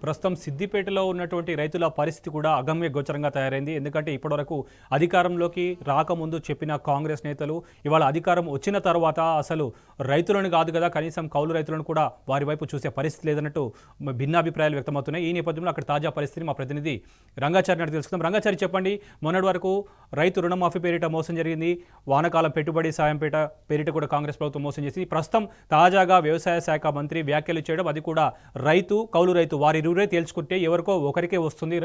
ప్రస్తుతం సిద్దిపేటలో ఉన్నటువంటి రైతుల పరిస్థితి కూడా అగమ్య గోచరంగా తయారైంది. ఎందుకంటే ఇప్పటివరకు అధికారంలోకి రాకముందు చెప్పిన కాంగ్రెస్ నేతలు ఇవాళ అధికారం వచ్చిన తర్వాత అసలు రైతులను కాదు కదా, కనీసం కౌలు రైతులను కూడా వారి వైపు చూసే పరిస్థితి లేదన్నట్టు భిన్నాభిప్రాయాలు వ్యక్తమవుతున్నాయి. ఈ నేపథ్యంలో అక్కడ తాజా పరిస్థితిని మా ప్రతినిధి రంగాచారి నాటి తెలుసుకుందాం. రంగాచారి, చెప్పండి, మొన్నటి వరకు రైతు రుణమాఫీ పేరిట మోసం జరిగింది, వానకాలం పెట్టుబడి సాయం పేరిట కూడా కాంగ్రెస్ ప్రభుత్వం మోసం చేసింది. ప్రస్తుతం తాజాగా వ్యవసాయ శాఖ మంత్రి వ్యాఖ్యలు చేయడం, అది కూడా కౌలు రైతు వారి ఇరువురే తేల్చుకుంటే ఎవరికో ఒకరికే వస్తుంది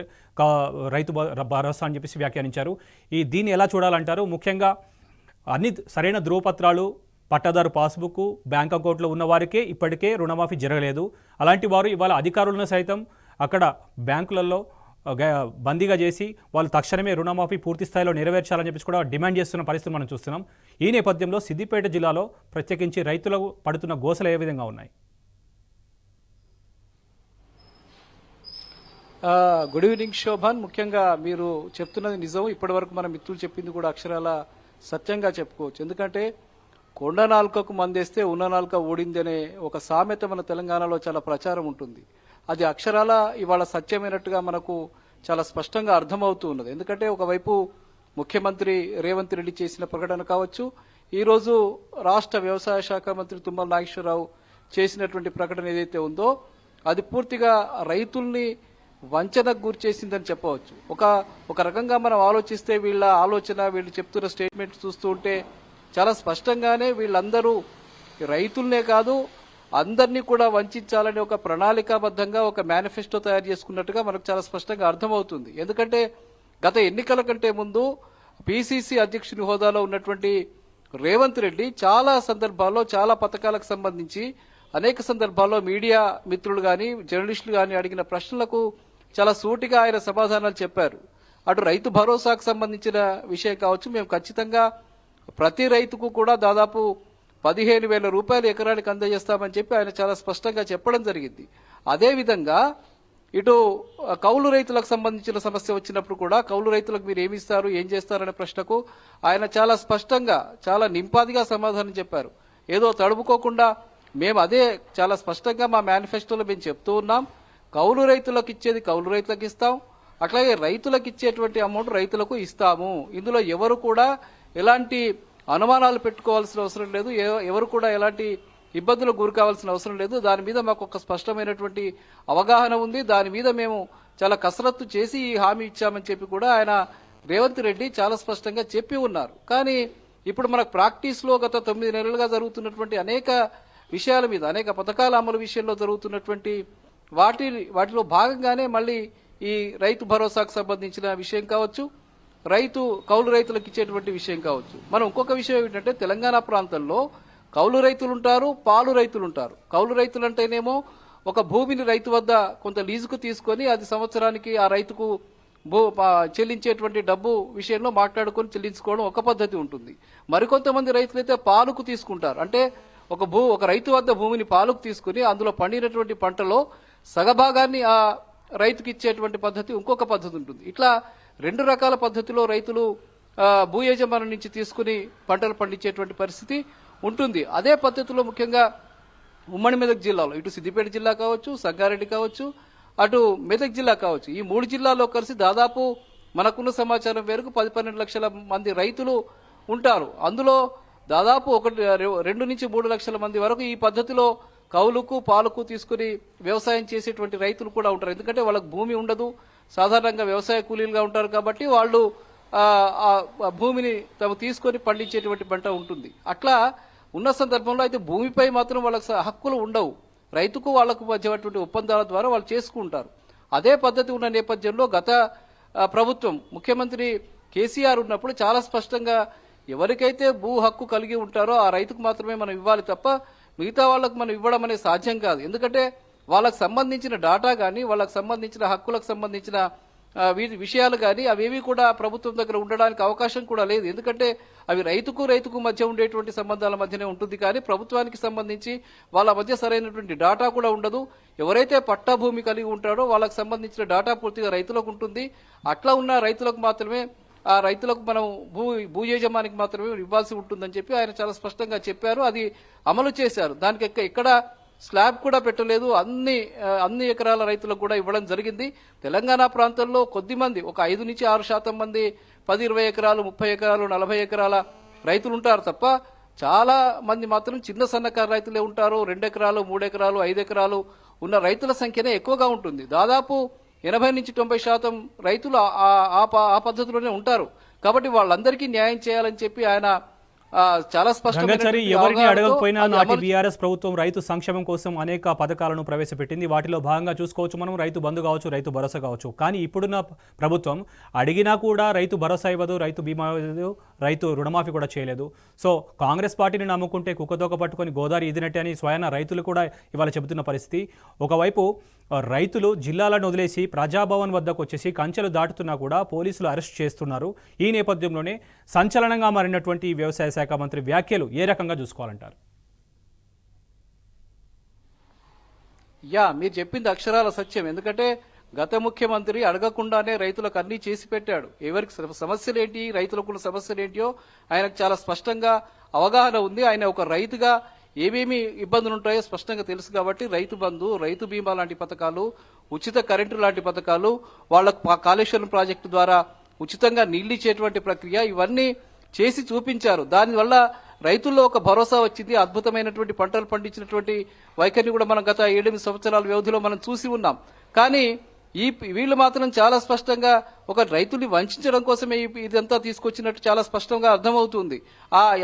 రైతు భరోసా అని చెప్పేసి వ్యాఖ్యానించారు. దీన్ని ఎలా చూడాలంటారు? ముఖ్యంగా అన్ని సరైన ధృవపత్రాలు, పట్టాదారు పాస్బుక్, బ్యాంక్ అకౌంట్లో ఉన్న వారికే ఇప్పటికే రుణమాఫీ జరగలేదు. అలాంటి వారు ఇవాళ అధికారులను సైతం అక్కడ బ్యాంకులలో బందీగా చేసి వాళ్ళు తక్షణమే రుణమాఫీ పూర్తి స్థాయిలో నెరవేర్చాలని చెప్పేసి కూడా డిమాండ్ చేస్తున్న పరిస్థితి మనం చూస్తున్నాం. ఈ నేపథ్యంలో సిద్దిపేట జిల్లాలో ప్రత్యేకించి రైతులకు పడుతున్న గోసలు ఏ విధంగా ఉన్నాయి? Good evening Shobhan. ముఖ్యంగా మీరు చెప్తున్నది నిజం. ఇప్పటి వరకు మన మిత్రులు చెప్పింది కూడా అక్షరాల సత్యంగా చెప్పుకోవచ్చు. ఎందుకంటే కొండ నాలుకకు మందేస్తే ఉన్న నాలుక ఊడింది అనే ఒక సామెత మన తెలంగాణలో చాలా ప్రచారం ఉంటుంది. అది అక్షరాల ఇవాళ సత్యమైనట్టుగా మనకు చాలా స్పష్టంగా అర్థమవుతూ ఉన్నది. ఎందుకంటే ఒకవైపు ముఖ్యమంత్రి రేవంత్ రెడ్డి చేసిన ప్రకటన కావచ్చు, ఈరోజు రాష్ట్ర వ్యవసాయ శాఖ మంత్రి తుమ్మల నాగేశ్వరరావు చేసినటువంటి ప్రకటన ఏదైతే ఉందో అది పూర్తిగా రైతుల్ని వంచనకు గురి చేసిందని చెప్పవచ్చు. ఒక రకంగా మనం ఆలోచిస్తే వీళ్ళ ఆలోచన, వీళ్ళు చెప్తున్న స్టేట్మెంట్ చూస్తూ ఉంటే చాలా స్పష్టంగానే వీళ్ళందరూ రైతులనే కాదు అందరినీ కూడా వంచాలని ఒక ప్రణాళికాబద్ధంగా ఒక మేనిఫెస్టో తయారు చేసుకున్నట్టుగా మనకు చాలా స్పష్టంగా అర్థమవుతుంది. ఎందుకంటే గత ఎన్నికల కంటే ముందు పిసిసి అధ్యక్షుని హోదాలో ఉన్నటువంటి రేవంత్ రెడ్డి చాలా సందర్భాల్లో చాలా పథకాలకు సంబంధించి అనేక సందర్భాల్లో మీడియా మిత్రులు కానీ జర్నలిస్టులు కానీ అడిగిన ప్రశ్నలకు చాలా సూటిగా ఆయన సమాధానాలు చెప్పారు. అటు రైతు భరోసాకు సంబంధించిన విషయం కావచ్చు, మేము ఖచ్చితంగా ప్రతి రైతుకు కూడా దాదాపు 15,000 రూపాయలు ఎకరానికి అందజేస్తామని చెప్పి ఆయన చాలా స్పష్టంగా చెప్పడం జరిగింది. అదేవిధంగా ఇటు కౌలు రైతులకు సంబంధించిన సమస్య వచ్చినప్పుడు కూడా కౌలు రైతులకు మీరు ఏమి ఇస్తారు, ఏం చేస్తారనే ప్రశ్నకు ఆయన చాలా స్పష్టంగా చాలా నింపాదిగా సమాధానం చెప్పారు. ఏదో తడుపుకోకుండా మేము అదే చాలా స్పష్టంగా మా మేనిఫెస్టోలో మేము చెప్తూ ఉన్నాం. కౌలు రైతులకు ఇచ్చేది కౌలు రైతులకు ఇస్తాం, అట్లాగే రైతులకు ఇచ్చేటువంటి అమౌంట్ రైతులకు ఇస్తాము. ఇందులో ఎవరు కూడా ఎలాంటి అనుమానాలు పెట్టుకోవాల్సిన అవసరం లేదు, ఎవరు కూడా ఎలాంటి ఇబ్బందులకు గురి కావాల్సిన అవసరం లేదు. దాని మీద మాకు ఒక స్పష్టమైనటువంటి అవగాహన ఉంది. దాని మీద మేము చాలా కసరత్తు చేసి ఈ హామీ ఇచ్చామని చెప్పి కూడా ఆయన రేవంత్ రెడ్డి చాలా స్పష్టంగా చెప్పి ఉన్నారు. కానీ ఇప్పుడు మనకు ప్రాక్టీస్లో గత 9 నెలలుగా జరుగుతున్నటువంటి అనేక విషయాల మీద, అనేక పథకాల అమలు విషయంలో జరుగుతున్నటువంటి వాటిలో భాగంగానే మళ్ళీ ఈ రైతు భరోసాకు సంబంధించిన విషయం కావచ్చు, కౌలు రైతులకు ఇచ్చేటువంటి విషయం కావచ్చు. మనం ఇంకొక విషయం ఏంటంటే తెలంగాణ ప్రాంతంలో కౌలు రైతులు ఉంటారు, పాలు రైతులు ఉంటారు. కౌలు రైతులు అంటేనేమో ఒక భూమిని రైతు వద్ద కొంత లీజుకు తీసుకొని అది సంవత్సరానికి ఆ రైతుకు చెల్లించేటువంటి డబ్బు విషయంలో మాట్లాడుకొని చెల్లించుకోవడం ఒక పద్ధతి ఉంటుంది. మరికొంతమంది రైతులైతే పాలుకు తీసుకుంటారు. అంటే ఒక రైతు వద్ద భూమిని పాలుకు తీసుకుని అందులో పండినటువంటి పంటలో సగభాగాన్ని ఆ రైతుకి ఇచ్చేటువంటి పద్ధతి ఇంకొక పద్ధతి ఉంటుంది. ఇట్లా 2 రకాల పద్ధతిలో రైతులు భూ యజమాని నుంచి తీసుకుని పంటలు పండించేటువంటి పరిస్థితి ఉంటుంది. అదే పద్ధతిలో ముఖ్యంగా ఉమ్మడి మెదక్ జిల్లాలో ఇటు సిద్దిపేట జిల్లా కావచ్చు, సంగారెడ్డి కావచ్చు, అటు మెదక్ జిల్లా కావచ్చు, ఈ 3 జిల్లాల్లో కలిసి దాదాపు మనకున్న సమాచారం మేరకు 10-12 లక్షల మంది రైతులు ఉంటారు. అందులో దాదాపు 2 నుంచి 3 లక్షల మంది వరకు ఈ పద్ధతిలో కౌలుకు పాలకు తీసుకుని వ్యవసాయం చేసేటువంటి రైతులు కూడా ఉంటారు. ఎందుకంటే వాళ్ళకు భూమి ఉండదు, సాధారణంగా వ్యవసాయ కూలీలుగా ఉంటారు కాబట్టి వాళ్ళు ఆ భూమిని తాము తీసుకొని పండించేటువంటి పంట ఉంటుంది. అట్లా ఉన్న సందర్భంలో అయితే భూమిపై మాత్రం వాళ్ళకి హక్కులు ఉండవు. రైతుకు వాళ్లకు మధ్యటువంటి ఒప్పందాల ద్వారా వాళ్ళు చేసుకుంటారు. అదే పద్ధతి ఉన్న నేపథ్యంలో గత ప్రభుత్వం ముఖ్యమంత్రి కేసీఆర్ ఉన్నప్పుడు చాలా స్పష్టంగా ఎవరికైతే భూ హక్కు కలిగి ఉంటారో ఆ రైతుకు మాత్రమే మనం ఇవ్వాలి తప్ప మిగతా వాళ్ళకు మనం ఇవ్వడం అనేది సాధ్యం కాదు. ఎందుకంటే వాళ్ళకు సంబంధించిన డాటా కానీ, వాళ్ళకు సంబంధించిన హక్కులకు సంబంధించిన విషయాలు కానీ అవేవి కూడా ప్రభుత్వం దగ్గర ఉండడానికి అవకాశం కూడా లేదు. ఎందుకంటే అవి రైతుకు మధ్య ఉండేటువంటి సంబంధాల మధ్యనే ఉంటుంది. కానీ ప్రభుత్వానికి సంబంధించి వాళ్ళ మధ్య సరైనటువంటి డాటా కూడా ఉండదు. ఎవరైతే పట్టా భూమి కలిగి ఉంటారో వాళ్ళకు సంబంధించిన డాటా పూర్తిగా రైతులకు ఉంటుంది. అట్లా ఉన్న రైతులకు మాత్రమే ఆ రైతులకు మనం భూ యజమానికి మాత్రమే ఇవ్వాల్సి ఉంటుందని చెప్పి ఆయన చాలా స్పష్టంగా చెప్పారు. అది అమలు చేశారు. దానికి ఎక్కడ స్లాబ్ కూడా పెట్టలేదు. అన్ని ఎకరాల రైతులకు కూడా ఇవ్వడం జరిగింది. తెలంగాణ ప్రాంతంలో కొద్ది మంది ఒక 5 నుంచి 6% మంది 10-20 ఎకరాలు, 30 ఎకరాలు, 40 ఎకరాల రైతులు ఉంటారు తప్ప చాలా మంది మాత్రం చిన్న సన్నకారు రైతులే ఉంటారు. 2 ఎకరాలు, 3 ఎకరాలు, 5 ఎకరాలు ఉన్న రైతుల సంఖ్యనే ఎక్కువగా ఉంటుంది. దాదాపు 80-90% రైతులు ఆ పద్ధతిలోనే ఉంటారు. కాబట్టి వాళ్ళందరికీ న్యాయం చేయాలని చెప్పి ఆయన చాలా రంగచారి ఎవరిని అడగకపోయినా నాటి బీఆర్ఎస్ ప్రభుత్వం రైతు సంక్షేమం కోసం అనేక పథకాలను ప్రవేశపెట్టింది. వాటిలో భాగంగా చూసుకోవచ్చు మనం రైతు బంధు కావచ్చు, రైతు భరోసా కావచ్చు. కానీ ఇప్పుడున్న ప్రభుత్వం అడిగినా కూడా రైతు భరోసా ఇవ్వదు, రైతు బీమా ఇవ్వదు, రైతు రుణమాఫీ కూడా చేయలేదు. సో కాంగ్రెస్ పార్టీని నమ్ముకుంటే కుక్కతోక పట్టుకొని గోదావరి ఈదినట్టే అని స్వయాన రైతులు కూడా ఇవాళ చెబుతున్న పరిస్థితి. ఒకవైపు రైతులు జిల్లాలను వదిలేసి ప్రజాభవన్ వద్దకు వచ్చేసి కంచెలు దాటుతున్నా కూడా పోలీసులు అరెస్ట్ చేస్తున్నారు. ఈ నేపథ్యంలోనే సంచలనంగా మారినటువంటి వ్యవసాయ శాఖ మంత్రి వ్యాఖ్యలు ఏ రకంగా చూసుకోవాలంటారు? మీరు చెప్పింది అక్షరాల సత్యం. ఎందుకంటే గత ముఖ్యమంత్రి అడగకుండానే రైతులకు అన్ని చేసి పెట్టాడు. ఎవరికి సమస్యలేంటి, రైతులకు సమస్యలేంటియో ఆయనకు చాలా స్పష్టంగా అవగాహన ఉంది. ఆయన ఒక రైతుగా ఏమేమి ఇబ్బందులు ఉంటాయో స్పష్టంగా తెలుసు. కాబట్టి రైతు బంధు, రైతు బీమా లాంటి పథకాలు, ఉచిత కరెంటు లాంటి పథకాలు, వాళ్ళకు కాళేశ్వరం ప్రాజెక్టు ద్వారా ఉచితంగా నీళ్లు ఇచ్చేటువంటి ప్రక్రియ, ఇవన్నీ చేసి చూపించారు. దానివల్ల రైతుల్లో ఒక భరోసా వచ్చింది. అద్భుతమైనటువంటి పంటలు పండించినటువంటి వైఖరిని కూడా మనం గత 7-8 సంవత్సరాల వ్యవధిలో మనం చూసి ఉన్నాం. కానీ వీళ్ళు మాత్రం చాలా స్పష్టంగా ఒక రైతుని వంచడం కోసమే ఇదంతా తీసుకొచ్చినట్టు చాలా స్పష్టంగా అర్థమవుతుంది.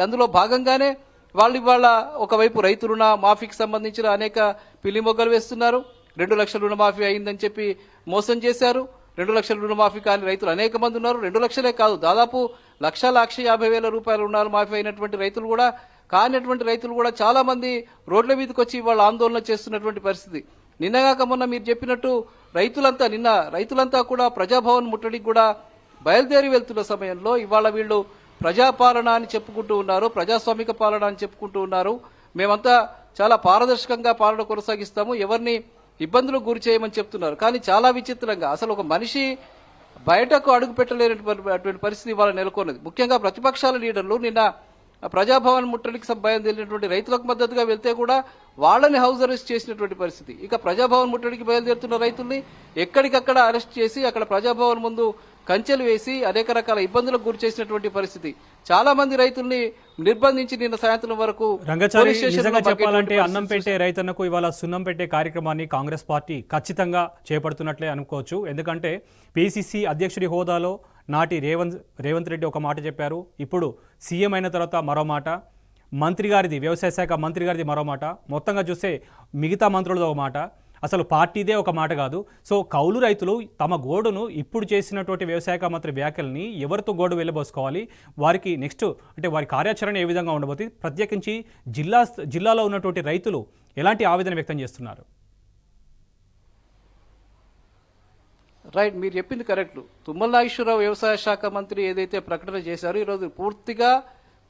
అందులో భాగంగానే వాళ్ళ ఒకవైపు రైతు రుణ మాఫీకి సంబంధించిన అనేక పిల్లి మొగ్గలు వేస్తున్నారు. 2 లక్షల రుణమాఫీ అయిందని చెప్పి మోసం చేశారు. 2 లక్షల రుణమాఫీ కాని రైతులు అనేక మంది ఉన్నారు. 2 లక్షలే కాదు, దాదాపు 1,50,000 రూపాయల రుణాలు మాఫీ అయినటువంటి రైతులు కూడా, కానిటువంటి రైతులు కూడా చాలా మంది రోడ్ల మీదకి వచ్చి వాళ్ళు ఆందోళన చేస్తున్నటువంటి పరిస్థితి. నిన్నగాక మొన్న మీరు చెప్పినట్టు రైతులంతా కూడా ప్రజాభవన్ ముట్టడికి కూడా బయలుదేరి వెళ్తున్న సమయంలో ఇవాళ వీళ్ళు ప్రజాపాలన అని చెప్పుకుంటూ ఉన్నారు, ప్రజాస్వామిక పాలన అని చెప్పుకుంటూ ఉన్నారు. మేమంతా చాలా పారదర్శకంగా పాలన కొనసాగిస్తాము, ఎవరిని ఇబ్బందులకు గురి చేయమని చెప్తున్నారు. కానీ చాలా విచిత్రంగా అసలు ఒక మనిషి బయటకు అడుగు పెట్టలేనటువంటి పరిస్థితి ఇవాళ నెలకొన్నది. ముఖ్యంగా ప్రతిపక్షాల లీడర్లు నిన్న ప్రజాభవన్ ముట్టడికి బయలుదేరినటువంటి రైతులకు మద్దతుగా వెళ్తే కూడా వాళ్ళని హౌస్ అరెస్ట్ చేసినటువంటి పరిస్థితి. ఇక ప్రజాభవన్ ముట్టడికి బయలుదేరుతున్న రైతుల్ని ఎక్కడికక్కడ అరెస్ట్ చేసి అక్కడ ప్రజాభవన్ ముందు కంచెలు వేసి అనేక రకాల ఇబ్బందులకు గురి చేసినటువంటి పరిస్థితి. చాలా మంది రైతుల్ని నిర్బంధించి నిన్న సాయంత్రం వరకు చెప్పాలంటే అన్నం పెట్టే రైతన్నకు ఇవాళ సున్నం పెట్టే కార్యక్రమాన్ని కాంగ్రెస్ పార్టీ ఖచ్చితంగా చేపడుతున్నట్లే అనుకోవచ్చు. ఎందుకంటే పిసిసి అధ్యక్షుడి హోదాలో నాటి రేవంత్ రెడ్డి ఒక మాట చెప్పారు, ఇప్పుడు సీఎం అయిన తర్వాత మరో మాట, మంత్రి గారిది వ్యవసాయ శాఖ మంత్రి గారిది మరో మాట, మొత్తంగా చూస్తే మిగతా మంత్రులది ఒక మాట, అసలు పార్టీదే ఒక మాట కాదు. సో కౌలు రైతులు తమ గోడును ఇప్పుడు చేసినటువంటి వ్యవసాయ మంత్రి వ్యాఖ్యల్ని ఎవరితో గోడు వెళ్ళబోసుకోవాలి, వారికి నెక్స్ట్ అంటే వారి కార్యాచరణ ఏ విధంగా ఉండబోతుంది, ప్రత్యేకించి జిల్లాలో ఉన్నటువంటి రైతులు ఎలాంటి ఆవేదన వ్యక్తం చేస్తున్నారు? రైట్, మీరు చెప్పింది కరెక్ట్. తుమ్మల నాగేశ్వరరావు వ్యవసాయ శాఖ మంత్రి ఏదైతే ప్రకటన చేశారో ఈరోజు పూర్తిగా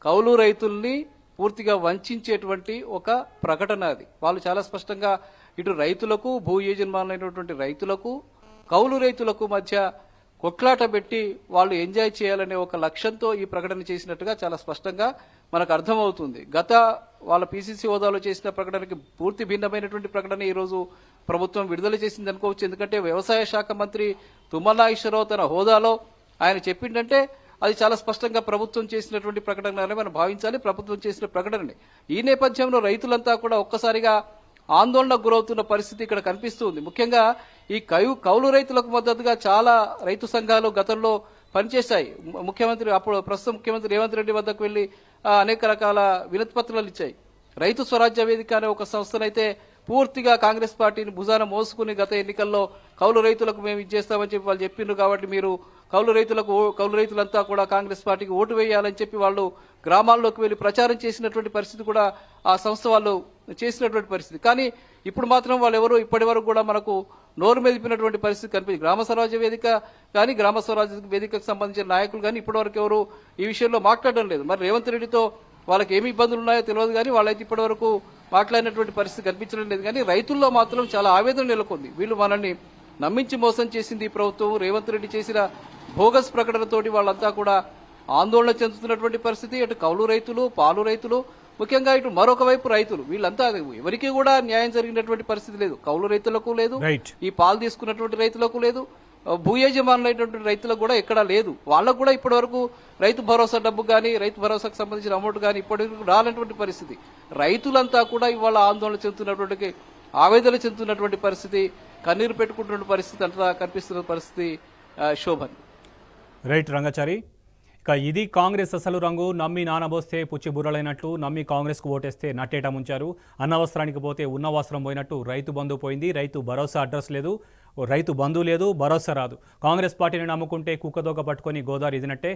కౌలు రైతుల్ని పూర్తిగా వంచేటువంటి ఒక ప్రకటన అది. వాళ్ళు చాలా స్పష్టంగా ఇటు రైతులకు, భూ యజమానులైనటువంటి రైతులకు, కౌలు రైతులకు మధ్య కొట్లాట పెట్టి వాళ్ళు ఎంజాయ్ చేయాలనే ఒక లక్ష్యంతో ఈ ప్రకటన చేసినట్టుగా చాలా స్పష్టంగా మనకు అర్థమవుతుంది. గత వాళ్ళ పిసిసి హోదాలో చేసిన ప్రకటనకి పూర్తి భిన్నమైనటువంటి ప్రకటన ఈరోజు ప్రభుత్వం విడుదల చేసింది అనుకోవచ్చు. ఎందుకంటే వ్యవసాయ శాఖ మంత్రి తుమ్మల నాగేశ్వరరావు తన హోదాలో ఆయన చెప్పిందంటే అది చాలా స్పష్టంగా ప్రభుత్వం చేసినటువంటి ప్రకటననే మనం భావించాలి, ప్రభుత్వం చేసిన ప్రకటనని. ఈ నేపథ్యంలో రైతులంతా కూడా ఒక్కసారిగా ఆందోళనకు గురవుతున్న పరిస్థితి ఇక్కడ కనిపిస్తుంది. ముఖ్యంగా ఈ కౌలు రైతులకు మద్దతుగా చాలా రైతు సంఘాలు గతంలో పనిచేశాయి. ప్రస్తుత ముఖ్యమంత్రి రేవంత్ రెడ్డి వద్దకు వెళ్లి అనేక రకాల వినతి పత్రాలు ఇచ్చాయి. రైతు స్వరాజ్య వేదిక అనే ఒక సంస్థనైతే పూర్తిగా కాంగ్రెస్ పార్టీని భుజాన మోసుకుని గత ఎన్నికల్లో కౌలు రైతులకు మేము ఇచ్చేస్తామని చెప్పి వాళ్ళు చెప్పిండ్రు, కాబట్టి మీరు కౌలు రైతులంతా కూడా కాంగ్రెస్ పార్టీకి ఓటు వేయాలని చెప్పి వాళ్ళు గ్రామాల్లోకి వెళ్లి ప్రచారం చేసినటువంటి పరిస్థితి కూడా ఆ సంస్థ వాళ్ళు చేసినటువంటి పరిస్థితి. కానీ ఇప్పుడు మాత్రం వాళ్ళు ఎవరు ఇప్పటి వరకు కూడా మనకు నోరు మెదిపినటువంటి పరిస్థితి కనిపించింది. గ్రామ స్వరాజ్య వేదిక కానీ గ్రామ స్వరాజ్య వేదికకు సంబంధించిన నాయకులు కానీ ఇప్పటి వరకు ఎవరు ఈ విషయంలో మాట్లాడడం లేదు. మరి రేవంత్ రెడ్డితో వాళ్ళకి ఏమి ఇబ్బందులు ఉన్నాయో తెలియదు, కానీ వాళ్ళైతే ఇప్పటి వరకు మాట్లాడినటువంటి పరిస్థితి కనిపించడం లేదు. కానీ రైతుల్లో మాత్రం చాలా ఆవేదన నెలకొంది. వీళ్ళు మనల్ని నమ్మించి మోసం చేసింది ఈ ప్రభుత్వం. రేవంత్ రెడ్డి చేసిన బోగస్ ప్రకటనతోటి వాళ్ళంతా కూడా ఆందోళన చెందుతున్నటువంటి పరిస్థితి. అటు కౌలు రైతులు, పాలు రైతులు, ముఖ్యంగా ఇటు మరొక వైపు రైతులు వీళ్ళంతా ఎవరికి కూడా న్యాయం జరిగినటువంటి పరిస్థితి లేదు. కౌలు రైతులకు లేదు, రైట్. ఈ పాలు తీసుకున్నటువంటి రైతులకు లేదు, భూ యజమానులైనటువంటి రైతులకు కూడా ఎక్కడా లేదు. వాళ్ళకు కూడా ఇప్పటి వరకు రైతు భరోసా డబ్బు కానీ రైతు భరోసాకు సంబంధించిన అమౌంట్ కానీ ఇప్పటి వరకు రానటువంటి పరిస్థితి. రైతులంతా కూడా ఇవాళ ఆందోళన చెందుతున్నటువంటి ఆవేదన చెందుతున్నటువంటి పరిస్థితి, కన్నీరు పెట్టుకుంటున్న పరిస్థితి అంతా కనిపిస్తున్న పరిస్థితి శోభన్. రైట్ రంగాచారి. ఇక ఇది కాంగ్రెస్ అసలు రంగు. నమ్మి నానబోస్తే పుచ్చి బుర్రలైనట్లు, నమ్మి కాంగ్రెస్కు ఓటేస్తే నట్టేట ముంచారు. అన్నవసరానికి పోతే ఉన్న వస్త్రం పోయినట్టు రైతు బంధు పోయింది. రైతు భరోసా అడ్రస్ లేదు, రైతు బంధు లేదు, భరోసా రాదు. కాంగ్రెస్ పార్టీని నమ్ముకుంటే కుక్కదోక పట్టుకొని గోదావరి ఇదినట్టే.